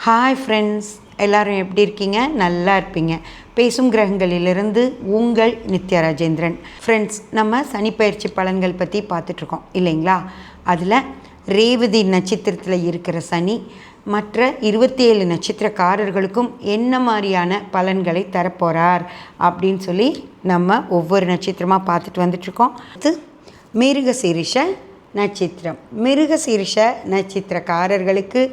Hi friends, எல்லோரும் எப்படி இருக்கீங்க? நல்லா இருப்பீங்க. பேசும் கிரகங்களிலிருந்து உங்கள் நித்யா ராஜேந்திரன். ஃப்ரெண்ட்ஸ், நம்ம சனிப்பெயர்ச்சி பலன்கள் பற்றி பார்த்துட்ருக்கோம் இல்லைங்களா? அதில் ரேவதி நட்சத்திரத்தில் இருக்கிற சனி மற்ற 27 நட்சத்திரக்காரர்களுக்கும் என்ன மாதிரியான பலன்களை தரப்போகிறார் அப்படின்னு சொல்லி நம்ம ஒவ்வொரு நட்சத்திரமாக பார்த்துட்டு வந்துட்ருக்கோம். அது மிருகசீரிஷ நட்சத்திரம். மிருகசீரிஷ நட்சத்திரக்காரர்களுக்கு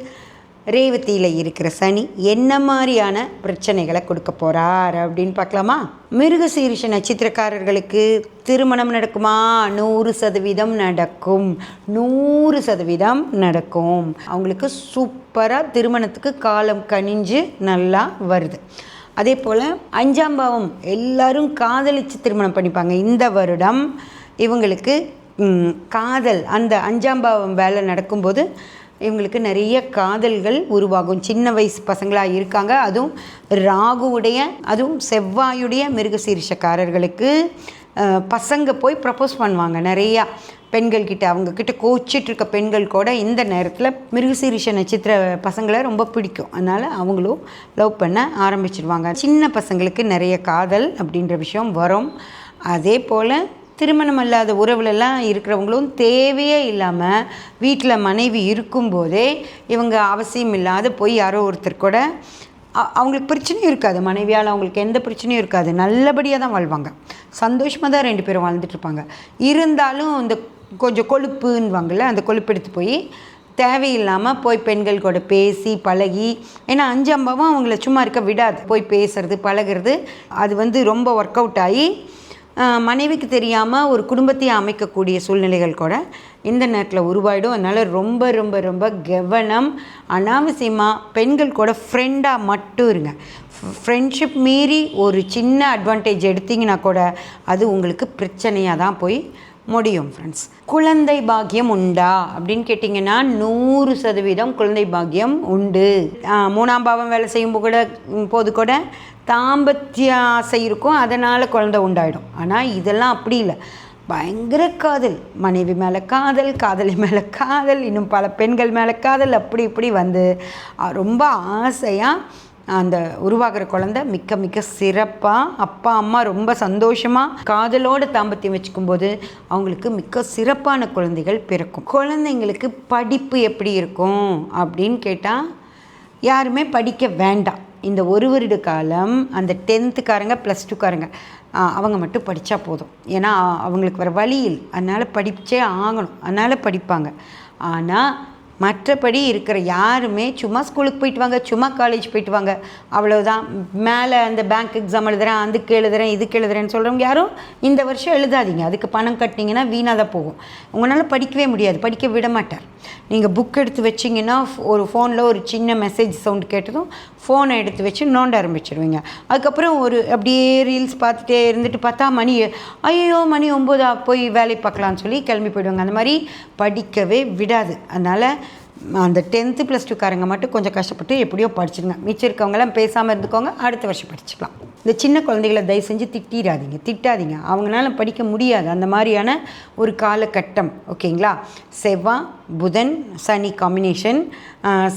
ரேவதியில் இருக்கிற சனி என்ன மாதிரியான பிரச்சனைகளை கொடுக்க போகிறார் அப்படின்னு பார்க்கலாமா? மிருகசீரிஷ நட்சத்திரக்காரர்களுக்கு திருமணம் நடக்குமா? 100% நடக்கும். 100% நடக்கும். அவங்களுக்கு சூப்பராக திருமணத்துக்கு காலம் கனிஞ்சு நல்லா வருது. அதே போல் 5ஆம் பாவம், எல்லோரும் காதலித்து திருமணம் பண்ணிப்பாங்க. இந்த வருடம் இவங்களுக்கு காதல், அந்த 5ஆம் பாவம் வேலை நடக்கும்போது இவங்களுக்கு நிறைய காதல்கள் உருவாகும். சின்ன வயசு பசங்களாக இருக்காங்க. அதுவும் ராகுவுடைய, அதுவும் செவ்வாயுடைய மிருகசீரிஷக்காரர்களுக்கு பசங்க போய் ப்ரப்போஸ் பண்ணுவாங்க. நிறையா பெண்கள்கிட்ட, அவங்கக்கிட்ட கோச்சிட்ருக்க பெண்கள் கூட இந்த நேரத்தில் மிருகசீரிஷ நட்சத்திர பசங்களை ரொம்ப பிடிக்கும். அதனால் அவங்களும் லவ் பண்ண ஆரம்பிச்சிடுவாங்க. சின்ன பசங்களுக்கு நிறைய காதல் அப்படின்ற விஷயம் வரும். அதே போல் திருமணம் இல்லாத உறவுலெல்லாம் இருக்கிறவங்களும் தேவையே இல்லாமல் வீட்டில் மனைவி இருக்கும்போதே இவங்க அவசியம் இல்லாத போய் யாரோ ஒருத்தர் கூட, அவங்களுக்கு பிரச்சனையும் இருக்காது, மனைவியால் அவங்களுக்கு எந்த பிரச்சனையும் இருக்காது, நல்லபடியாக தான் வாழ்வாங்க, சந்தோஷமாக தான் 2 பேரும் வாழ்ந்துட்டுருப்பாங்க. இருந்தாலும் இந்த கொஞ்சம் கொழுப்புன்னுவாங்கள்ல, அந்த கொழுப்பு எடுத்து போய் தேவையில்லாமல் போய் பெண்கள் கூட பேசி பழகி, ஏன்னா 5ஆம் பாவம் அவங்கள சும்மா இருக்க விடாது. போய் பேசுறது பழகிறது அது ரொம்ப ஒர்க் அவுட் ஆகி மனைவிக்கு தெரியாமல் ஒரு குடும்பத்தையே அமைக்கக்கூடிய சூழ்நிலைகள் கூட இந்த நேரத்தில் உருவாயிடும். அதனால் ரொம்ப ரொம்ப ரொம்ப கவனம். அனாவசியமாக பெண்கள் கூட ஃப்ரெண்டாக மட்டும் இருங்க. ஃப்ரெண்ட்ஷிப் மீறி ஒரு சின்ன அட்வான்டேஜ் எடுத்திங்கன்னா கூட அது உங்களுக்கு பிரச்சனையாக தான் போய் முடியும். ஃப்ரெண்ட்ஸ், குழந்தை பாக்கியம் உண்டா அப்படின்னு கேட்டிங்கன்னா 100% குழந்தை பாக்கியம் உண்டு. 3ஆம் பாவம் வேலை செய்யும் போது கூட தாம்பத்திய ஆசை இருக்கும், அதனால் குழந்தை உண்டாயிடும். ஆனால் இதெல்லாம் அப்படி இல்லை. பயங்கர காதல், மனைவி மேலே காதல், காதலி மேலே காதல், இன்னும் பல பெண்கள் மேலே காதல், அப்படி இப்படி வந்து ரொம்ப ஆசையாக அந்த உருவாகிற குழந்தை மிக்க மிக்க சிறப்பாக, அப்பா அம்மா ரொம்ப சந்தோஷமாக காதலோடு தாம்பத்தியம் வச்சுக்கும்போது அவங்களுக்கு மிக்க சிறப்பான குழந்தைகள் பிறக்கும். குழந்தைங்களுக்கு படிப்பு எப்படி இருக்கும் அப்படின்னு கேட்டால் யாருமே படிக்க வேண்டாம். இந்த ஒரு வருட காலம் அந்த 10th +2 அவங்க மட்டும் படித்தா போதும். ஏன்னா அவங்களுக்கு வேறு வழி இல்லை, அதனால் படித்தே ஆகணும், அதனால் படிப்பாங்க. ஆனால் மற்றபடி இருக்கிற யாருமே சும்மா ஸ்கூலுக்கு போயிட்டு வாங்க, சும்மா காலேஜ் போயிட்டு வாங்க, அவ்வளோதான். மேலே அந்த பேங்க் எக்ஸாம் எழுதுகிறேன், அதுக்கு எழுதுகிறேன், இதுக்கு எழுதுகிறேன்னு சொல்கிறவங்க யாரும் இந்த வருஷம் எழுதாதீங்க. அதுக்கு பணம் கட்டினீங்கன்னா வீணாக தான் போகும். உங்களால் படிக்கவே முடியாது, படிக்க விட மாட்டார். நீங்கள் புக் எடுத்து வச்சிங்கன்னா ஒரு ஃபோனில் ஒரு சின்ன மெசேஜ் சவுண்டு கேட்டதும் ஃபோனை எடுத்து வச்சு நோண்ட ஆரம்பிச்சிடுவீங்க. அதுக்கப்புறம் ஒரு அப்படியே ரீல்ஸ் பார்த்துட்டே இருந்துட்டு பார்த்தா மணி 9 போய் வேலை பார்க்கலான்னு சொல்லி கிளம்பி போயிடுவாங்க. அந்த மாதிரி படிக்கவே விடாது. அதனால் அந்த 10th +2 மட்டும் கொஞ்சம் கஷ்டப்பட்டு எப்படியோ படிச்சிடுங்க. மிச்சம் இருக்கவங்களாம் பேசாமல் இருந்துக்கோங்க, அடுத்த வருஷம் படிச்சுக்கலாம். இந்த சின்ன குழந்தைகளை தயவு செஞ்சு திட்டாதீங்க. அவங்களால படிக்க முடியாது, அந்த மாதிரியான ஒரு காலகட்டம். ஓகேங்களா? செவ்வாய் புதன் சனி காம்பினேஷன்.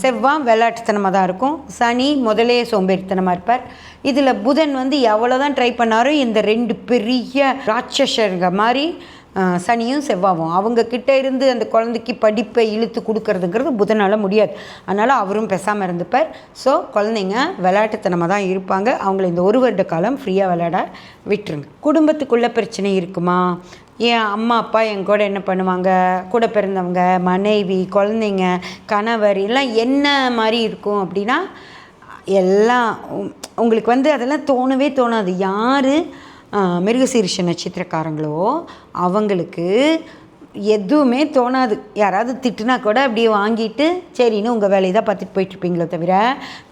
செவ்வாய் விளையாட்டுத்தனமாக தான் இருக்கும், சனி முதலே சோம்பேறித்தனமாக இருப்பார். இதில் புதன் எவ்வளோதான் ட்ரை பண்ணாரும் இந்த 2 பெரிய ராட்சசங்க மாதிரி சனியும் செவ்வாவும் அவங்கக்கிட்ட இருந்து அந்த குழந்தைக்கு படிப்பை இழுத்து கொடுக்கறதுங்கிறது புதனால் முடியாது. அதனால் அவரும் பேசாமல் இருந்துப்பார். ஸோ குழந்தைங்க விளையாட்டுத்தனமாக தான் இருப்பாங்க. அவங்கள இந்த ஒரு வருட காலம் ஃப்ரீயாக விளையாட விட்டுருங்க. குடும்பத்துக்குள்ளே பிரச்சனை இருக்குமா? என் அம்மா அப்பா என் கூட என்ன பண்ணுவாங்க, கூட பிறந்தவங்க, மனைவி, குழந்தைங்க, கணவர் எல்லாம் என்ன மாதிரி இருக்கும் அப்படின்னா, எல்லாம் உங்களுக்கு அதெல்லாம் தோணவே தோணாது. யார் மிருகசீரிஷ நட்சத்திரக்காரங்களோ அவங்களுக்கு எதுவுமே தோணாது. யாராவது திட்டுனா கூட அப்படியே வாங்கிட்டு சரின்னு உங்கள் வேலையை தான் பார்த்துட்டு போயிட்டுருப்பீங்களோ தவிர,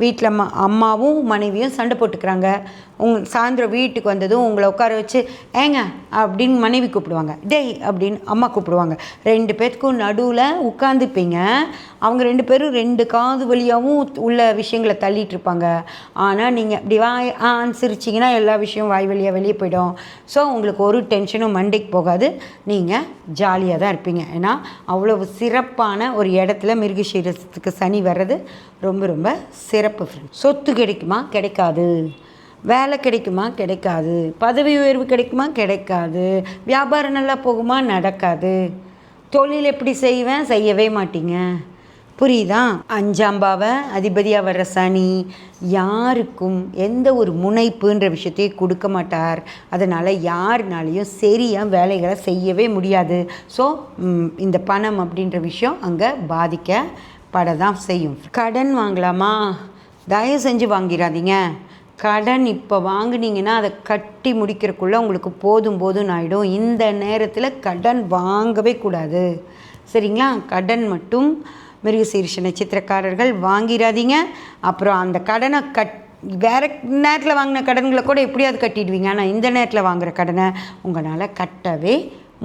வீட்டில் அம்மாவும் மனைவியும் சண்டை போட்டுக்கிறாங்க. சாயந்தரம் வீட்டுக்கு வந்ததும் உங்களை உட்கார வச்சு ஏங்க அப்படின்னு மனைவி கூப்பிடுவாங்க, டேய் அப்படின்னு அம்மா கூப்பிடுவாங்க. 2 பேருக்கும் நடுவில் உட்காந்துப்பீங்க. அவங்க 2 பேரும் 2 காது வழியாகவும் உள்ள விஷயங்களை தள்ளிட்டு இருப்பாங்க. ஆனால் நீங்கள் இப்படி சிரிச்சிங்கன்னா எல்லா விஷயம் வாய் வழியாக வெளியே போயிடும். ஸோ உங்களுக்கு ஒரு டென்ஷனும் மண்டைக்கு போகாது, நீங்கள் ஜாலியாக ஜாலியாக தான் இருப்பீங்க. ஏன்னா அவ்வளவு சிறப்பான ஒரு இடத்துல மிருகசீரிஷத்துக்கு சனி வர்றது ரொம்ப ரொம்ப சிறப்பு ஃப்ரெண்ட்ஸ். சொத்து கிடைக்குமா? கிடைக்காது. வேலை கிடைக்குமா? கிடைக்காது. பதவி உயர்வு கிடைக்குமா? கிடைக்காது. வியாபாரம் நல்லா போகுமா? நடக்காது. தொழில் எப்படி செய்வேன்? செய்யவே மாட்டீங்க. புரியுதா? 5ஆம் பாவ அதிபதியாக வர்ற சனி யாருக்கும் எந்த ஒரு முனைப்புன்ற விஷயத்தையும் கொடுக்க மாட்டார். அதனால் யாருனாலையும் சரியாக வேலைகளை செய்யவே முடியாது. ஸோ இந்த பணம் அப்படின்ற விஷயம் அங்கே பாதிக்கப்பட தான் செய்யும். கடன் வாங்கலாமா? தயவு செஞ்சு வாங்கிடாதீங்க. கடன் இப்போ வாங்கினீங்கன்னா அதை கட்டி முடிக்கிறக்குள்ளே உங்களுக்கு போதும்னு ஆகிடும். இந்த நேரத்தில் கடன் வாங்கவே கூடாது. சரிங்களா? கடன் மட்டும் மிருகசீரிஷ நட்சத்திரக்காரர்கள் வாங்கிடாதீங்க. அப்புறம் அந்த கடனை வேறு நேரத்தில் வாங்கின கடன்களை கூட எப்படியாவது கட்டிடுவீங்க. ஆனால் இந்த நேரத்தில் வாங்குகிற கடனை உங்களால் கட்டவே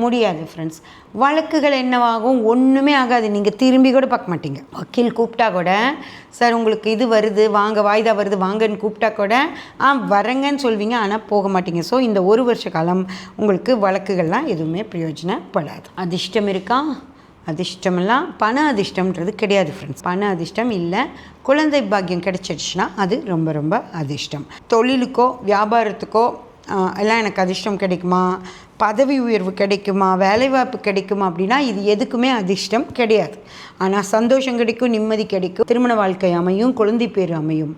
முடியாது ஃப்ரெண்ட்ஸ். வழக்குகள் என்னவாகும்? ஒன்றுமே ஆகாது. நீங்கள் திரும்பி கூட பார்க்க மாட்டீங்க. வக்கீல் கூப்பிட்டா கூட, சார் உங்களுக்கு இது வருது வாங்க, வாய்தா வருது வாங்கன்னு கூப்பிட்டா கூட வரேங்கன்னு சொல்வீங்க, ஆனால் போக மாட்டீங்க. ஸோ இந்த ஒரு வருஷ காலம் உங்களுக்கு வழக்குகள்லாம் எதுவுமே பிரயோஜனப்படாது. அதிர்ஷ்டம் இருக்கா? அதிர்ஷ்டமெல்லாம் பண அதிர்ஷ்டம்ன்றது கிடையாது ஃப்ரெண்ட்ஸ். பண அதிர்ஷ்டம் இல்லை. குழந்தை பாக்கியம் கிடைச்சிடுச்சுன்னா அது ரொம்ப ரொம்ப அதிர்ஷ்டம். தொழிலுக்கோ வியாபாரத்துக்கோ எல்லாம் எனக்கு அதிர்ஷ்டம் கிடைக்குமா? பதவி உயர்வு கிடைக்குமா? வேலைவாய்ப்பு கிடைக்குமா? அப்படின்னா இது எதுக்குமே அதிர்ஷ்டம் கிடையாது. ஆனால் சந்தோஷம் கிடைக்கும், நிம்மதி கிடைக்கும், திருமண வாழ்க்கை அமையும், குழந்தை பேர் அமையும்,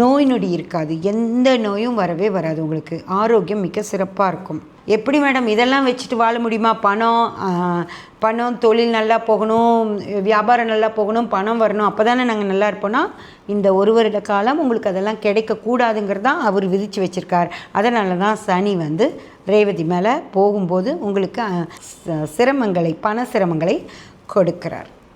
நோய் நொடி இருக்காது, எந்த நோயும் வரவே வராது. உங்களுக்கு ஆரோக்கியம் மிக சிறப்பாக இருக்கும். எப்படி மேடம் இதெல்லாம் வச்சுட்டு வாழ முடியுமா? பணம் தொழில் நல்லா போகணும், வியாபாரம் நல்லா போகணும், பணம் வரணும், அப்போ தானே நாங்கள் நல்லா இருப்போம்னா இந்த ஒரு வருட காலம் உங்களுக்கு அதெல்லாம் கிடைக்கக்கூடாதுங்கிறது தான் அவர் விதித்து வச்சுருக்கார். அதனால தான் சனி ரேவதி மேலே போகும்போது உங்களுக்கு சிரமங்களை, பண சிரமங்களை கொடுக்கிறார்.